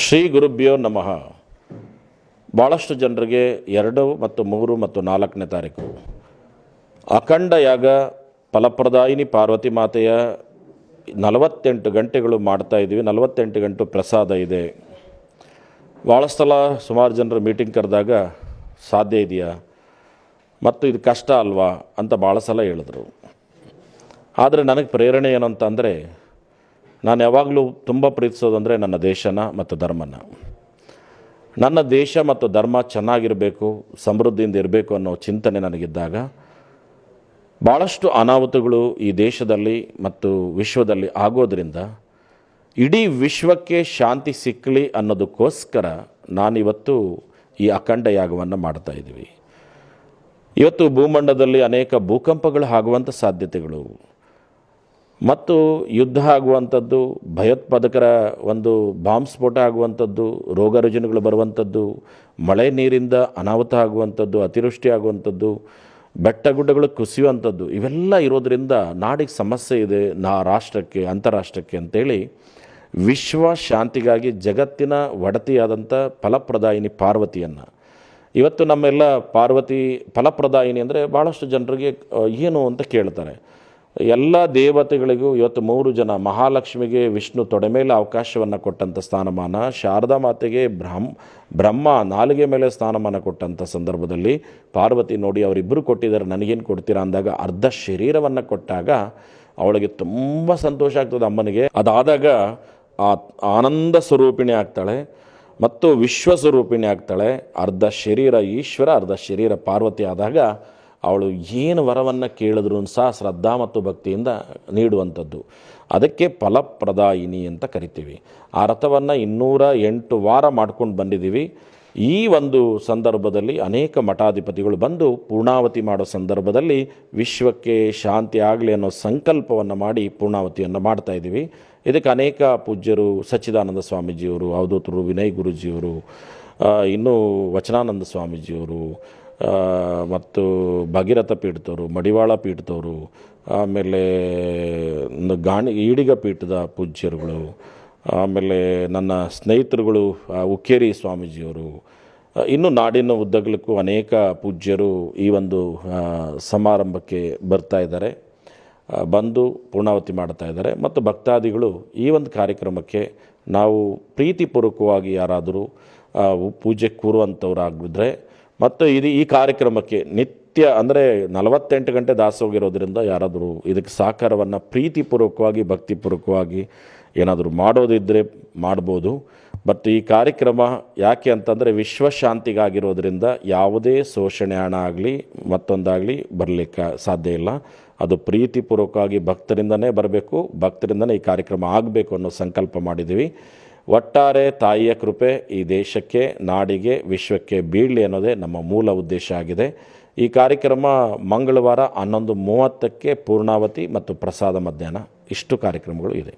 ಶ್ರೀ ಗುರುಭ್ಯೋ ನಮಃ. ಭಾಳಷ್ಟು ಜನರಿಗೆ 2 ಮತ್ತು 3 ಮತ್ತು 4ನೇ ತಾರೀಕು ಅಖಂಡ ಯಾಗ ಫಲಪ್ರದಾಯಿನಿ ಪಾರ್ವತಿ ಮಾತೆಯ 48 ಗಂಟೆಗಳು ಮಾಡ್ತಾ ಇದ್ದೀವಿ. 48 ಗಂಟೆ ಪ್ರಸಾದ ಇದೆ. ಭಾಳ ಸಲ ಸುಮಾರು ಜನರು ಮೀಟಿಂಗ್ ಕರೆದಾಗ ಸಾಧ್ಯ ಇದೆಯಾ ಮತ್ತು ಇದು ಕಷ್ಟ ಅಲ್ವಾ ಅಂತ ಭಾಳ ಸಲ ಹೇಳಿದ್ರು. ಆದರೆ ನನಗೆ ಪ್ರೇರಣೆ ಏನು ಅಂತಂದರೆ, ನಾನು ಯಾವಾಗಲೂ ತುಂಬ ಪ್ರೀತಿಸೋದಂದರೆ ನನ್ನ ದೇಶನ ಮತ್ತು ಧರ್ಮನ. ನನ್ನ ದೇಶ ಮತ್ತು ಧರ್ಮ ಚೆನ್ನಾಗಿರಬೇಕು, ಸಮೃದ್ಧಿಯಿಂದ ಇರಬೇಕು ಅನ್ನೋ ಚಿಂತನೆ ನನಗಿದ್ದಾಗ ಭಾಳಷ್ಟು ಅನಾಹುತಗಳು ಈ ದೇಶದಲ್ಲಿ ಮತ್ತು ವಿಶ್ವದಲ್ಲಿ ಆಗೋದರಿಂದ ಇಡೀ ವಿಶ್ವಕ್ಕೆ ಶಾಂತಿ ಸಿಕ್ಕಲಿ ಅನ್ನೋದಕ್ಕೋಸ್ಕರ ನಾನಿವತ್ತು ಈ ಅಖಂಡ ಯಾಗವನ್ನು ಮಾಡ್ತಾಯಿದ್ದೀವಿ. ಇವತ್ತು ಭೂಮಂಡಲದಲ್ಲಿ ಅನೇಕ ಭೂಕಂಪಗಳು ಆಗುವಂಥ ಸಾಧ್ಯತೆಗಳು ಮತ್ತು ಯುದ್ಧ ಆಗುವಂಥದ್ದು, ಭಯೋತ್ಪಾದಕರ ಒಂದು ಬಾಂಬ್ ಸ್ಫೋಟ ಆಗುವಂಥದ್ದು, ರೋಗ ರುಜಿನಗಳು ಬರುವಂಥದ್ದು, ಮಳೆ ನೀರಿಂದ ಅನಾಹುತ ಆಗುವಂಥದ್ದು, ಅತಿವೃಷ್ಟಿ ಆಗುವಂಥದ್ದು, ಬೆಟ್ಟ ಗುಡ್ಡಗಳು ಕುಸಿಯುವಂಥದ್ದು, ಇವೆಲ್ಲ ಇರೋದರಿಂದ ನಾಡಿಗೆ ಸಮಸ್ಯೆ ಇದೆ. ರಾಷ್ಟ್ರಕ್ಕೆ, ಅಂತಾರಾಷ್ಟ್ರಕ್ಕೆ ಅಂತೇಳಿ ವಿಶ್ವ ಶಾಂತಿಗಾಗಿ ಜಗತ್ತಿನ ಒಡತಿಯಾದಂಥ ಫಲಪ್ರದಾಯಿನಿ ಪಾರ್ವತಿಯನ್ನು ಇವತ್ತು ನಮ್ಮೆಲ್ಲ ಪಾರ್ವತಿ ಫಲಪ್ರದಾಯಿನಿ ಅಂದರೆ ಭಾಳಷ್ಟು ಜನರಿಗೆ ಏನು ಅಂತ ಕೇಳ್ತಾರೆ. ಎಲ್ಲ ದೇವತೆಗಳಿಗೂ ಇವತ್ತು 3 ಜನ, ಮಹಾಲಕ್ಷ್ಮಿಗೆ ವಿಷ್ಣು ತೊಡೆ ಮೇಲೆ ಅವಕಾಶವನ್ನು ಕೊಟ್ಟಂಥ ಸ್ಥಾನಮಾನ, ಶಾರದಾ ಮಾತೆಗೆ ಬ್ರಹ್ಮ ನಾಲಿಗೆ ಮೇಲೆ ಸ್ಥಾನಮಾನ ಕೊಟ್ಟಂಥ ಸಂದರ್ಭದಲ್ಲಿ ಪಾರ್ವತಿ ನೋಡಿ ಅವರಿಬ್ಬರು ಕೊಟ್ಟಿದ್ದಾರೆ, ನನಗೇನು ಕೊಡ್ತೀರಾ ಅಂದಾಗ ಅರ್ಧ ಶರೀರವನ್ನು ಕೊಟ್ಟಾಗ ಅವಳಿಗೆ ತುಂಬ ಸಂತೋಷ ಆಗ್ತದೆ ಅಮ್ಮನಿಗೆ. ಅದಾದಾಗ ಆ ಆನಂದ ಸ್ವರೂಪಿಣಿ ಆಗ್ತಾಳೆ ಮತ್ತು ವಿಶ್ವ ಸ್ವರೂಪಿಣಿ ಆಗ್ತಾಳೆ. ಅರ್ಧ ಶರೀರ ಈಶ್ವರ, ಅರ್ಧ ಶರೀರ ಪಾರ್ವತಿ ಆದಾಗ ಅವಳು ಏನು ವರವನ್ನು ಕೇಳಿದ್ರು ಸಹ ಶ್ರದ್ಧಾ ಮತ್ತು ಭಕ್ತಿಯಿಂದ ನೀಡುವಂಥದ್ದು. ಅದಕ್ಕೆ ಫಲಪ್ರದಾಯಿನಿ ಅಂತ ಕರಿತೀವಿ. ಆ ರಥವನ್ನು 208 ವಾರ ಮಾಡ್ಕೊಂಡು ಬಂದಿದ್ದೀವಿ. ಈ ಒಂದು ಸಂದರ್ಭದಲ್ಲಿ ಅನೇಕ ಮಠಾಧಿಪತಿಗಳು ಬಂದು ಪೂರ್ಣಾವತಿ ಮಾಡೋ ಸಂದರ್ಭದಲ್ಲಿ ವಿಶ್ವಕ್ಕೆ ಶಾಂತಿ ಆಗಲಿ ಅನ್ನೋ ಸಂಕಲ್ಪವನ್ನು ಮಾಡಿ ಪೂರ್ಣಾವತಿಯನ್ನು ಮಾಡ್ತಾಯಿದ್ದೀವಿ. ಇದಕ್ಕೆ ಅನೇಕ ಪೂಜ್ಯರು, ಸಚ್ಚಿದಾನಂದ ಸ್ವಾಮೀಜಿಯವರು, ಅವಧೂತರು, ವಿನಯ್ ಗುರುಜಿಯವರು, ಇನ್ನೂ ವಚನಾನಂದ ಸ್ವಾಮೀಜಿಯವರು ಮತ್ತು ಭಗೀರಥ ಪೀಠದವರು, ಮಡಿವಾಳ ಪೀಠದವರು, ಆಮೇಲೆ ಈಡಿಗ ಪೀಠದ ಪೂಜ್ಯರುಗಳು, ಆಮೇಲೆ ನನ್ನ ಸ್ನೇಹಿತರುಗಳು ಉಕ್ಕೇರಿ ಸ್ವಾಮೀಜಿಯವರು, ಇನ್ನು ನಾಡಿನ ಉದ್ದಗಲಕ್ಕೂ ಅನೇಕ ಪೂಜ್ಯರು ಈ ಒಂದು ಸಮಾರಂಭಕ್ಕೆ ಬರ್ತಾ ಇದ್ದಾರೆ, ಬಂದು ಪೂರ್ಣಾವತಿ ಮಾಡ್ತಾ ಇದ್ದಾರೆ. ಮತ್ತು ಭಕ್ತಾದಿಗಳು ಈ ಒಂದು ಕಾರ್ಯಕ್ರಮಕ್ಕೆ ನಾವು ಪ್ರೀತಿಪೂರ್ವಕವಾಗಿ ಯಾರಾದರೂ ಪೂಜೆ ಕೂರುವಂಥವ್ರಾಗಿದ್ದರೆ ಮತ್ತು ಈ ಕಾರ್ಯಕ್ರಮಕ್ಕೆ ನಿತ್ಯ ಅಂದರೆ 48 ಗಂಟೆ ದಾಸೋಗಿರೋದ್ರಿಂದ ಯಾರಾದರೂ ಇದಕ್ಕೆ ಸಹಕಾರವನ್ನು ಪ್ರೀತಿಪೂರ್ವಕವಾಗಿ ಭಕ್ತಿಪೂರ್ವಕವಾಗಿ ಏನಾದರೂ ಮಾಡೋದಿದ್ದರೆ ಮಾಡ್ಬೋದು. ಬಟ್ ಈ ಕಾರ್ಯಕ್ರಮ ಯಾಕೆ ಅಂತಂದರೆ ವಿಶ್ವಶಾಂತಿಗಾಗಿರೋದ್ರಿಂದ ಯಾವುದೇ ಶೋಷಣೆ ಹಣ ಆಗಲಿ ಮತ್ತೊಂದಾಗಲಿ ಬರಲಿಕ್ಕೆ ಸಾಧ್ಯ ಇಲ್ಲ. ಅದು ಪ್ರೀತಿಪೂರ್ವಕವಾಗಿ ಭಕ್ತರಿಂದನೇ ಬರಬೇಕು, ಭಕ್ತರಿಂದನೇ ಈ ಕಾರ್ಯಕ್ರಮ ಆಗಬೇಕು ಅನ್ನೋ ಸಂಕಲ್ಪ ಮಾಡಿದ್ದೀವಿ. ಒಟ್ಟಾರೆ ತಾಯಿಯ ಕೃಪೆ ಈ ದೇಶಕ್ಕೆ, ನಾಡಿಗೆ, ವಿಶ್ವಕ್ಕೆ ಬೀಳಲಿ ಅನ್ನೋದೇ ನಮ್ಮ ಮೂಲ ಉದ್ದೇಶ ಆಗಿದೆ. ಈ ಕಾರ್ಯಕ್ರಮ ಮಂಗಳವಾರ 11:30ಕ್ಕೆ ಪೂರ್ಣಾವತಿ ಮತ್ತು ಪ್ರಸಾದ ಮಧ್ಯಾಹ್ನ, ಇಷ್ಟು ಕಾರ್ಯಕ್ರಮಗಳು ಇದೆ.